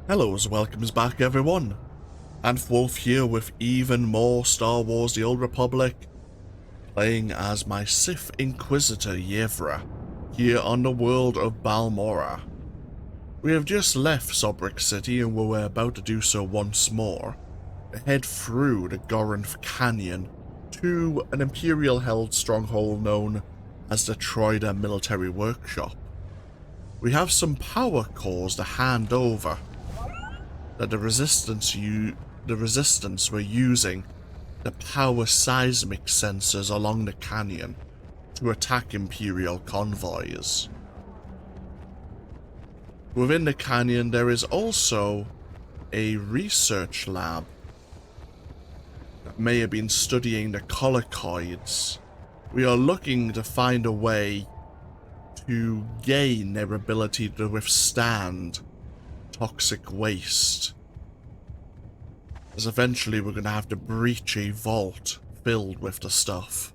Hello's welcomes back everyone, and Wolf here with even more Star Wars The Old Republic, playing as my Sith Inquisitor Yevrà, here on the world of Balmorra. We have just left Sobrik City and we're about to do so once more, head through the Gorinth Canyon to an Imperial-held stronghold known as the Troida military workshop. We have some power cores to hand over that the resistance were using the power seismic sensors along the canyon to attack Imperial convoys. Within the canyon there is also a research lab that may have been studying the collocoids. We are looking to find a way to gain their ability to withstand toxic waste, as eventually we're going to have to breach a vault filled with the stuff.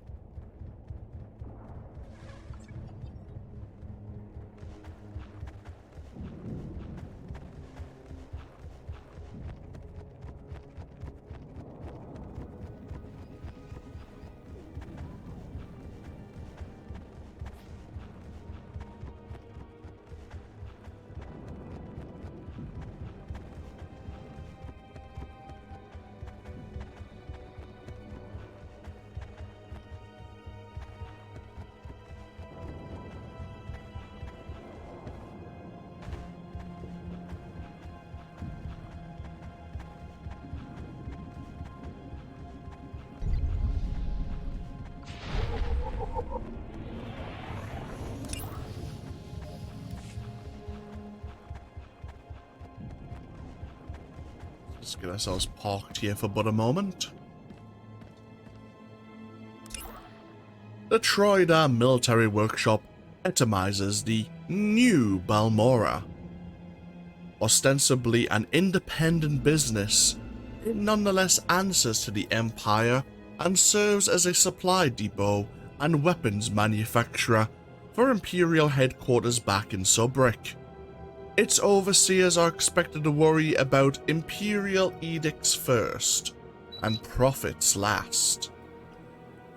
Let's get ourselves parked here for but a moment. The Troida military workshop epitomizes the new Balmorra. Ostensibly an independent business, it nonetheless answers to the Empire and serves as a supply depot and weapons manufacturer for Imperial headquarters back in Sobrik. Its overseers are expected to worry about Imperial edicts first, and profits last.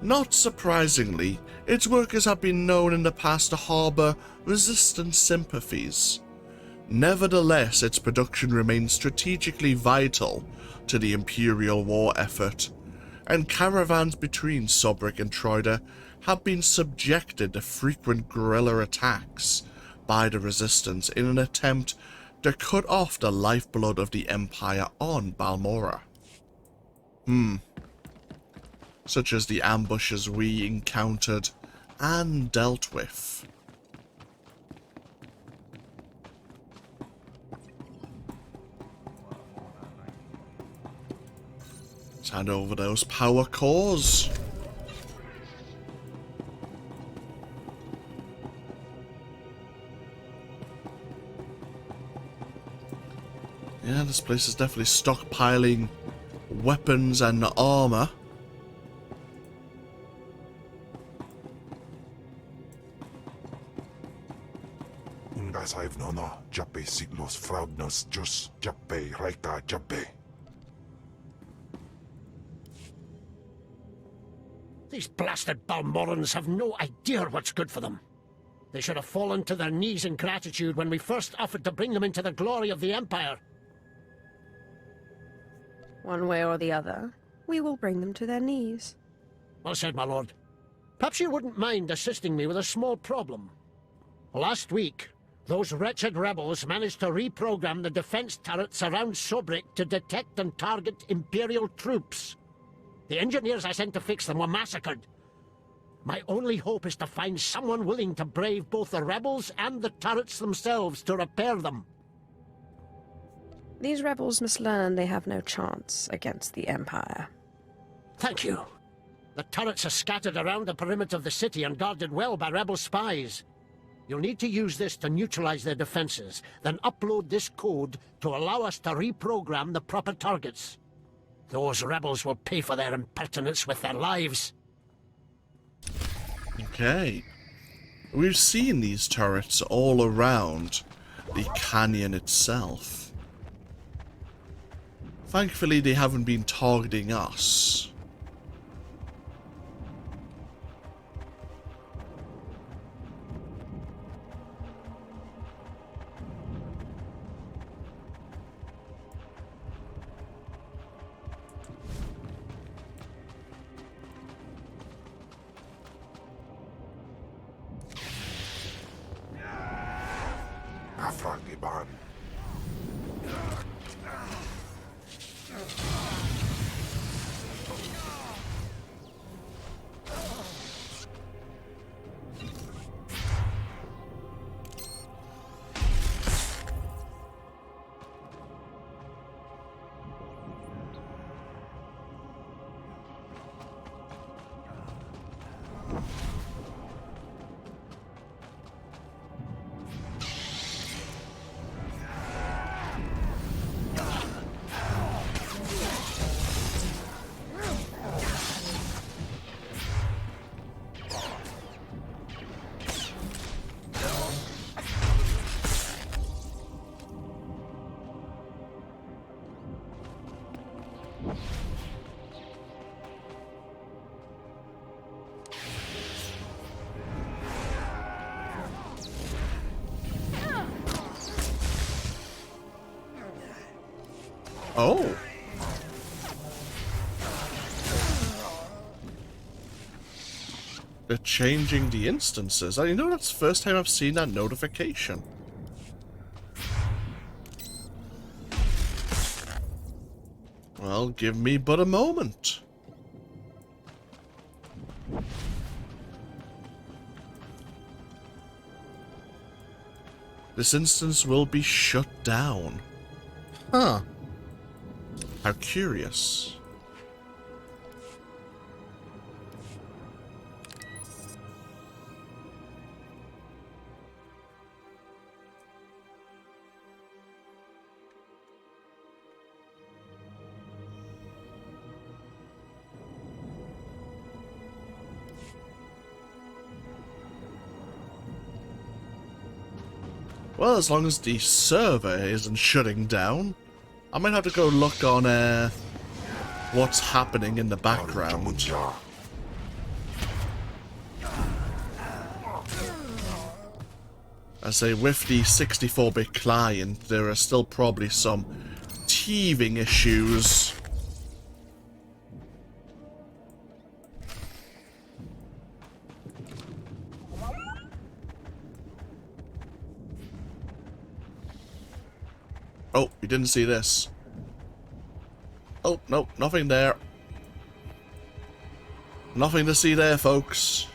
Not surprisingly, its workers have been known in the past to harbour resistance sympathies. Nevertheless, its production remains strategically vital to the Imperial war effort, and caravans between Sobrik and Troida have been subjected to frequent guerrilla attacks by the Resistance in an attempt to cut off the lifeblood of the Empire on Balmorra. Such as the ambushes we encountered and dealt with. Let's hand over those power cores. Yeah, this place is definitely stockpiling weapons and armor. These blasted Balmorrans have no idea what's good for them. They should have fallen to their knees in gratitude when we first offered to bring them into the glory of the Empire. One way or the other, we will bring them to their knees. Well said, my lord. Perhaps you wouldn't mind assisting me with a small problem. Last week, those wretched rebels managed to reprogram the defense turrets around Sobrik to detect and target Imperial troops. The engineers I sent to fix them were massacred. My only hope is to find someone willing to brave both the rebels and the turrets themselves to repair them. These rebels must learn they have no chance against the Empire. Thank you. The turrets are scattered around the perimeter of the city and guarded well by rebel spies. You'll need to use this to neutralize their defenses, then upload this code to allow us to reprogram the proper targets. Those rebels will pay for their impertinence with their lives. Okay. We've seen these turrets all around the canyon itself. Thankfully, they haven't been targeting us. Oh. They're changing the instances. You know, that's the first time I've seen that notification. Well, give me but a moment. This instance will be shut down. Huh. How curious. Well, as long as the server isn't shutting down, I might have to go look on what's happening in the background. I say, with the 64-bit client, there are still probably some teething issues. Oh, you didn't see this. Oh, no, nothing there. Nothing to see there, folks.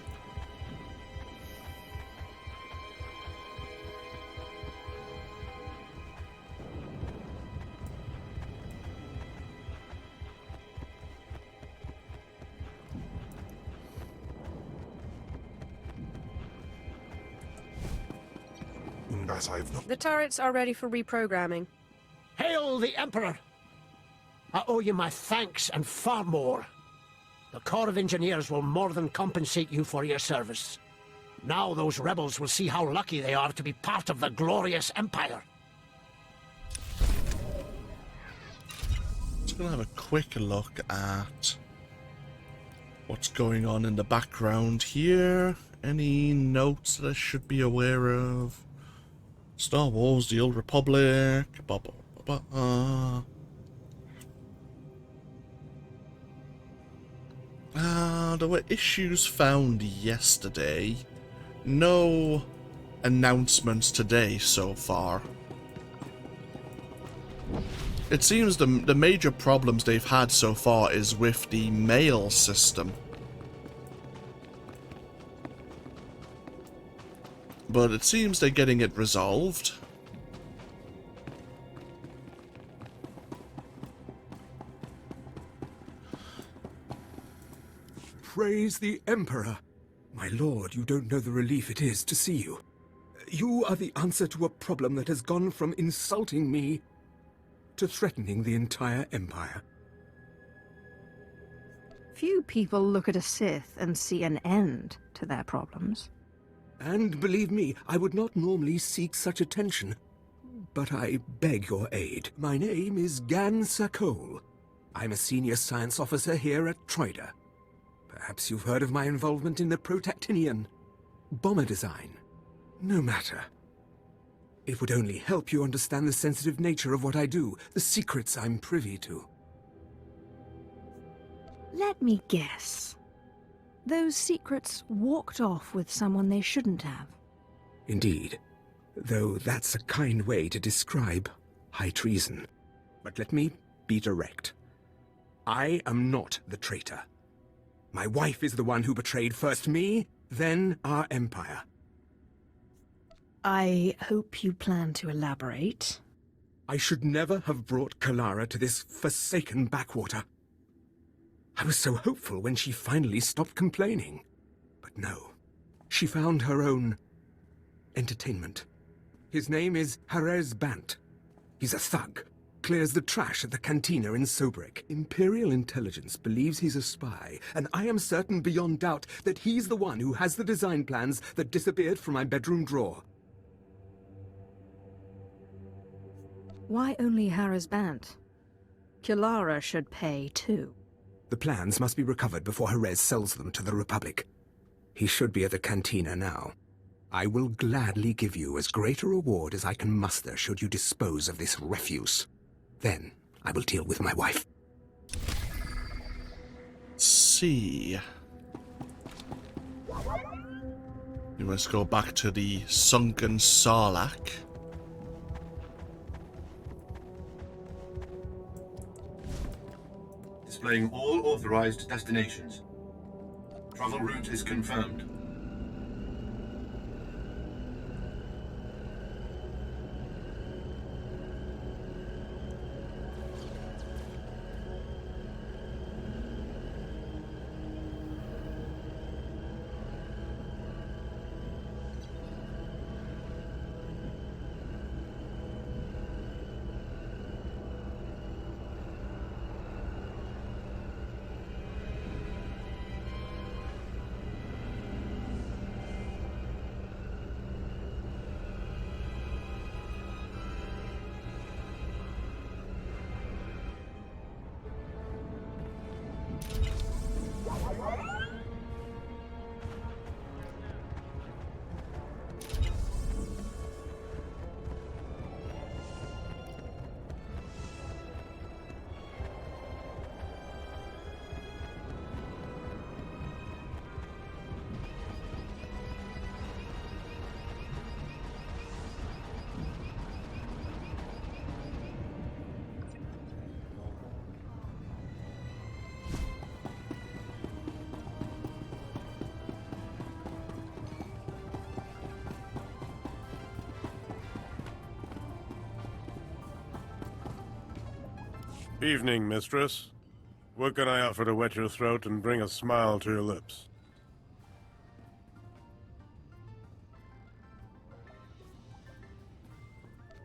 The turrets are ready for reprogramming. Hail the Emperor! I owe you my thanks and far more. The Corps of Engineers will more than compensate you for your service. Now those rebels will see how lucky they are to be part of the glorious Empire. Just gonna have a quick look at what's going on in the background here. Any notes that I should be aware of? Star Wars, The Old Republic, there were issues found yesterday. No announcements today so far. It seems the major problems they've had so far is with the mail system. But it seems they're getting it resolved. Praise the Emperor. My lord, you don't know the relief it is to see you. You are the answer to a problem that has gone from insulting me to threatening the entire Empire. Few people look at a Sith and see an end to their problems. And believe me, I would not normally seek such attention. but I beg your aid. My name is Gan Sakol. I'm a senior science officer here at Troida. Perhaps you've heard of my involvement in the Protactinian bomber design. No matter. It would only help you understand the sensitive nature of what I do, the secrets I'm privy to. Let me guess. Those secrets walked off with someone they shouldn't have. Indeed, though that's a kind way to describe high treason. But let me be direct. I am not the traitor. My wife is the one who betrayed first me, then our empire. I hope you plan to elaborate. I should never have brought Kalara to this forsaken backwater. I was so hopeful when she finally stopped complaining. But no, she found her own entertainment. His name is Harez Bant. He's a thug. Clears the trash at the cantina in Sobrik. Imperial intelligence believes he's a spy, and I am certain beyond doubt that he's the one who has the design plans that disappeared from my bedroom drawer. Why only Harris Bant? Kalara should pay too. The plans must be recovered before Harez sells them to the Republic. He should be at the cantina now. I will gladly give you as great a reward as I can muster should you dispose of this refuse. Then I will deal with my wife. See. We must go back to the sunken Sarlacc. Displaying all authorized destinations. Travel route is confirmed. Evening, mistress. What can I offer to wet your throat and bring a smile to your lips?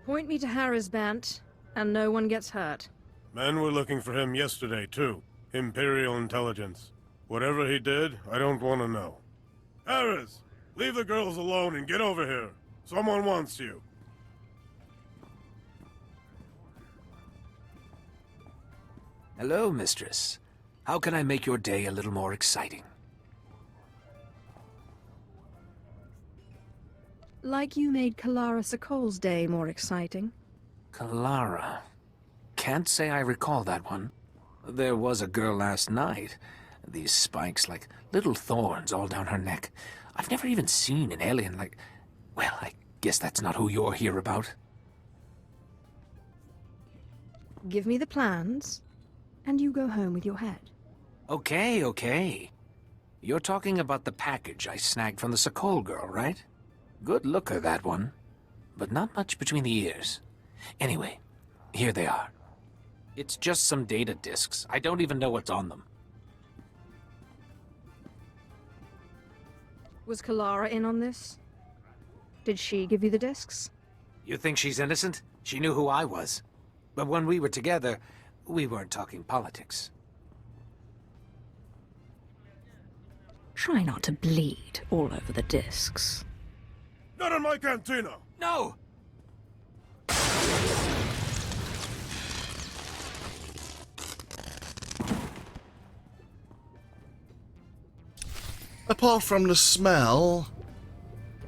Point me to Harris Bant, and no one gets hurt. Men were looking for him yesterday, too. Imperial intelligence. Whatever he did, I don't want to know. Harris! Leave the girls alone and get over here. Someone wants you. Hello, mistress. How can I make your day a little more exciting? Like you made Kalara Sakol's day more exciting. Kalara. Can't say I recall that one. There was a girl last night. These spikes like little thorns all down her neck. I've never even seen an alien like... Well, I guess that's not who you're here about. Give me the plans, and you go home with your head. Okay, okay. You're talking about the package I snagged from the Sakol girl, right? Good looker, that one. But not much between the ears. Anyway, here they are. It's just some data disks. I don't even know what's on them. Was Kalara in on this? Did she give you the discs? You think she's innocent? She knew who I was. But when we were together, we weren't talking politics. Try not to bleed all over the discs. Not in my cantina! No! apart from the smell,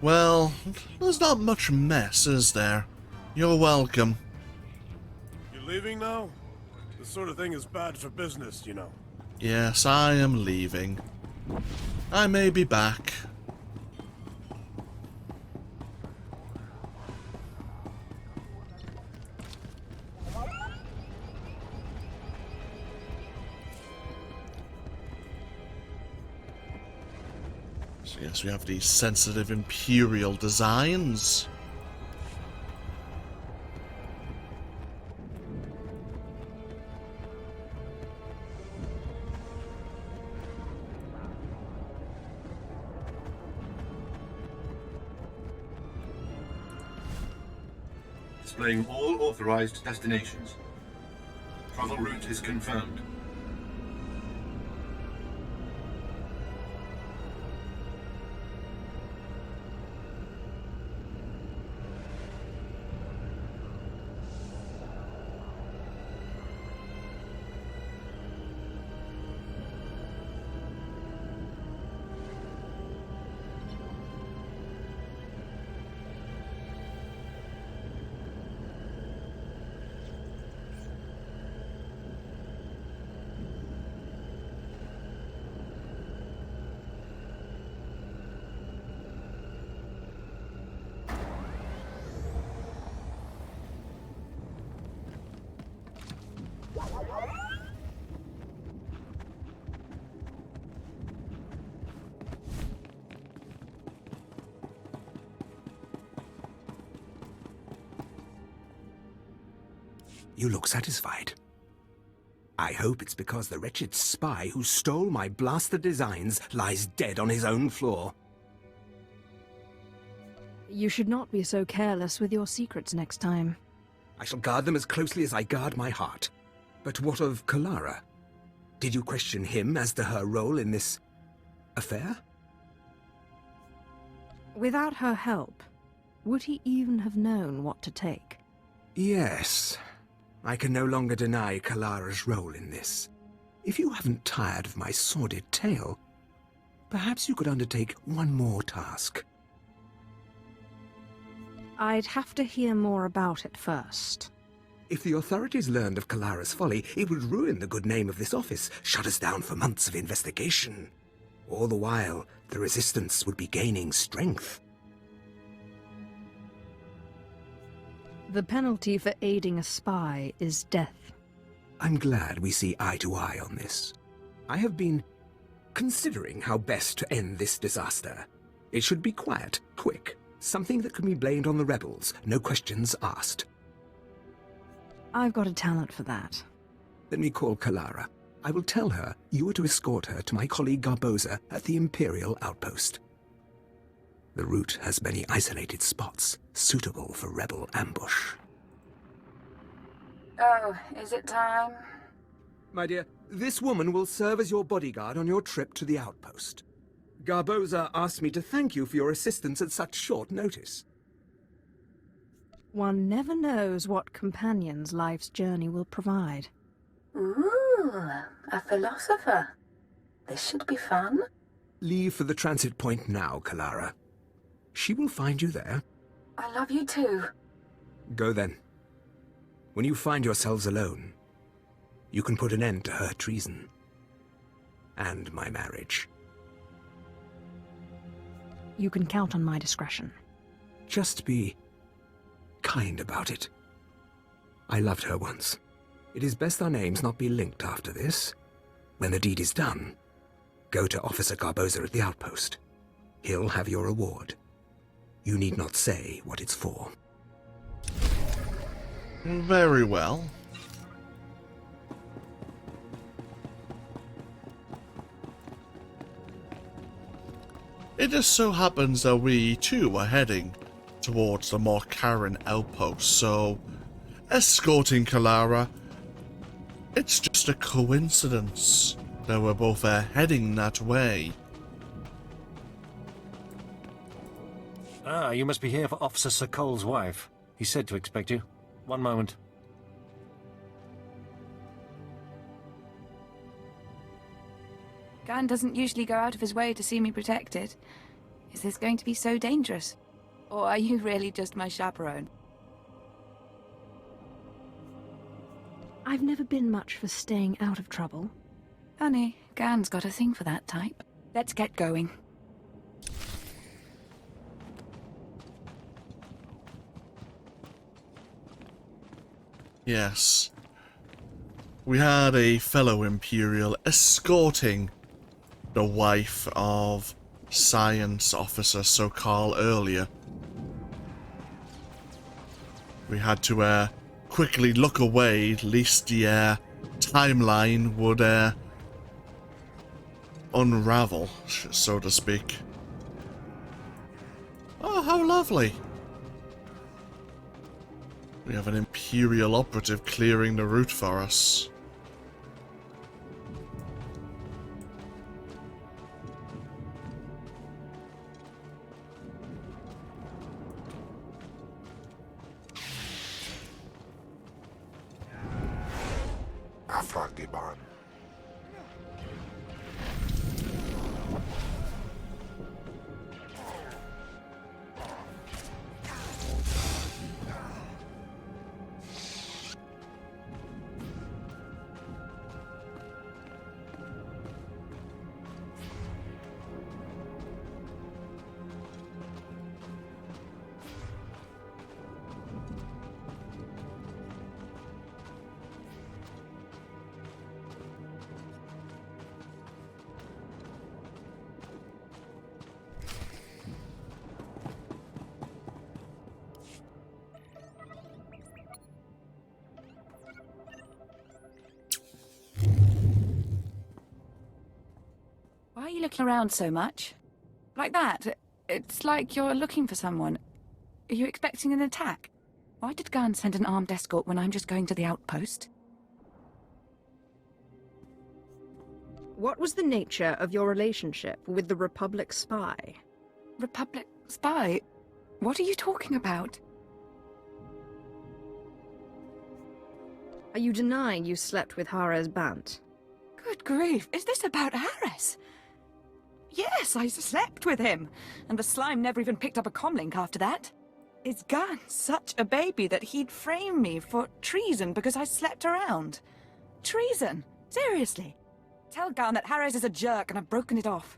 well, there's not much mess, is there? You're welcome. You leaving now? This sort of thing is bad for business, you know. Yes, I am leaving. I may be back. So yes, we have these sensitive Imperial designs. Displaying all authorized destinations. Travel route is confirmed. You look satisfied. I hope it's because the wretched spy who stole my blaster designs lies dead on his own floor. You should not be so careless with your secrets next time. I shall guard them as closely as I guard my heart. But what of Kalara? Did you question him as to her role in this affair? Without her help, would he even have known what to take? Yes. I can no longer deny Kalara's role in this. If you haven't tired of my sordid tale, perhaps you could undertake one more task. I'd have to hear more about it first. If the authorities learned of Kalara's folly, it would ruin the good name of this office, shut us down for months of investigation. All the while, the Resistance would be gaining strength. The penalty for aiding a spy is death. I'm glad we see eye to eye on this. I have been considering how best to end this disaster. It should be quiet, quick, something that can be blamed on the rebels, no questions asked. I've got a talent for that. Let me call Kalara. I will tell her you are to escort her to my colleague Garboza at the Imperial outpost. The route has many isolated spots, suitable for rebel ambush. Oh, is it time? My dear, this woman will serve as your bodyguard on your trip to the outpost. Garboza asked me to thank you for your assistance at such short notice. One never knows what companions life's journey will provide. Ooh, a philosopher. This should be fun. Leave for the transit point now, Kalara. She will find you there. I love you too. Go then. When you find yourselves alone, you can put an end to her treason. And my marriage. You can count on my discretion. Just be kind about it. I loved her once. It is best our names not be linked after this. When the deed is done, go to Officer Garboza at the outpost. He'll have your reward. You need not say what it's for. Very well. It just so happens that we too are heading towards the Morcaran outpost, so escorting Kalara, it's just a coincidence that we're both heading that way. Ah, you must be here for Officer Sokol's wife. He said to expect you. One moment. Gan doesn't usually go out of his way to see me protected. Is this going to be so dangerous? Or are you really just my chaperone? I've never been much for staying out of trouble. Honey, Gan's got a thing for that type. Let's get going. Yes. We had a fellow Imperial escorting the wife of Science Officer Sokal earlier. We had to quickly look away, lest the timeline would unravel, so to speak. Oh, how lovely. We have an Imperial operative clearing the route for us. Afragiban. Why are you looking around so much? Like that? It's like you're looking for someone. Are you expecting an attack? Why did Gan send an armed escort when I'm just going to the outpost? What was the nature of your relationship with the Republic spy? Republic spy? What are you talking about? Are you denying you slept with Harez Bant? Good grief, is this about Harez? Yes, I slept with him, and the slime never even picked up a comlink after that. Is Gan such a baby that he'd frame me for treason because I slept around? Treason? Seriously? Tell Gan that Harez is a jerk and I've broken it off.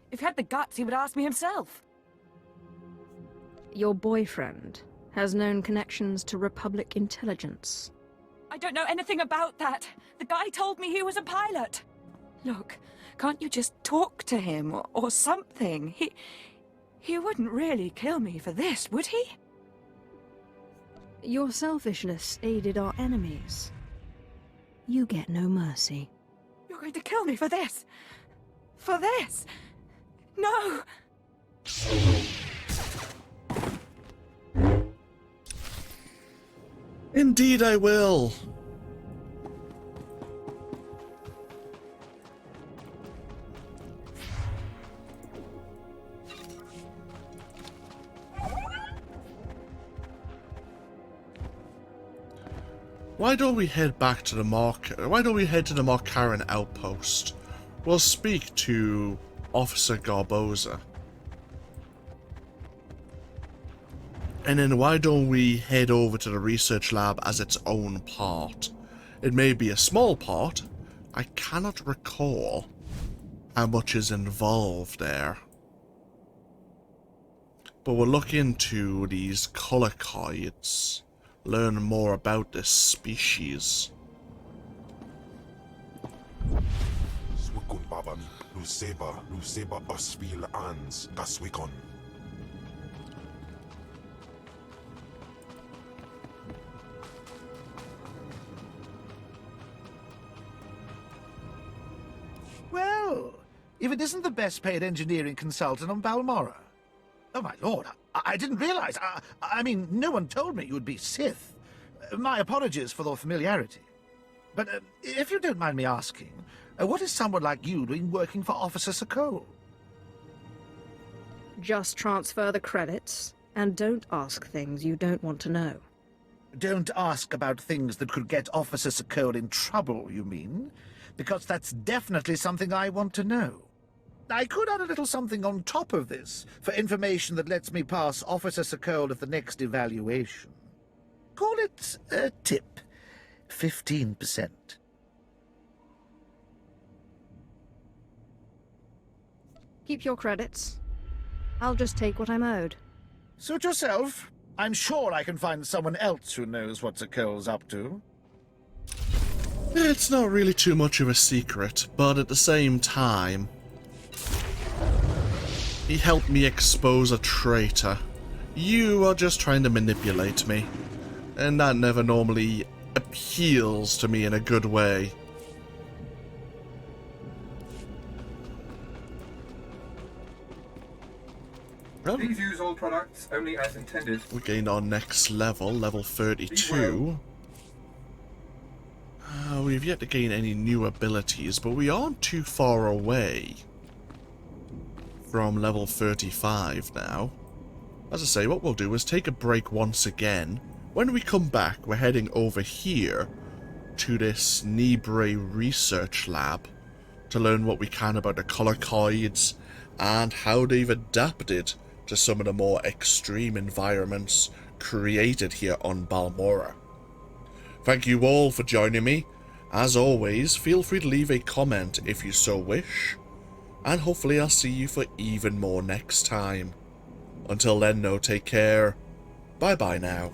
If he had the guts, he would ask me himself. Your boyfriend has known connections to Republic intelligence. I don't know anything about that. The guy told me he was a pilot. Look, can't you just talk to him or something? He wouldn't really kill me for this, would he? Your selfishness aided our enemies. You get no mercy. You're going to kill me for this? For this? No! Indeed I will. Why don't we head back to the Markaran outpost? We'll speak to Officer Garboza. And then why don't we head over to the research lab as its own part? It may be a small part. I cannot recall how much is involved there. But we'll look into these colocoids. Learn more about this species. Swikun Baban, Luseba Osvil Ans, Gaswikon. Well, if it isn't the best paid engineering consultant on Balmorra. Oh, my lord, I didn't realize. I mean, no one told me you'd be Sith. My apologies for the familiarity. But if you don't mind me asking, what is someone like you doing working for Officer Sokol? Just transfer the credits, and don't ask things you don't want to know. Don't ask about things that could get Officer Sokol in trouble, you mean? because that's definitely something I want to know. I could add a little something on top of this, for information that lets me pass Officer Sakol at the next evaluation. Call it a tip. 15%. Keep your credits. I'll just take what I'm owed. Suit yourself. I'm sure I can find someone else who knows what Sakol's up to. It's not really too much of a secret, but at the same time, he helped me expose a traitor. You are just trying to manipulate me, and that never normally appeals to me in a good way. Oh. Please use all products only as intended. We gained our next level, level 32. We've yet to gain any new abilities, but we aren't too far away from level 35 now. As I say, what we'll do is take a break once again. When we come back, we're heading over here to this Nibre research lab to learn what we can about the collocoids and how they've adapted to some of the more extreme environments created here on Balmorra. Thank you all for joining me. As always, feel free to leave a comment if you so wish, and hopefully I'll see you for even more next time. Until then, no, take care. Bye bye now.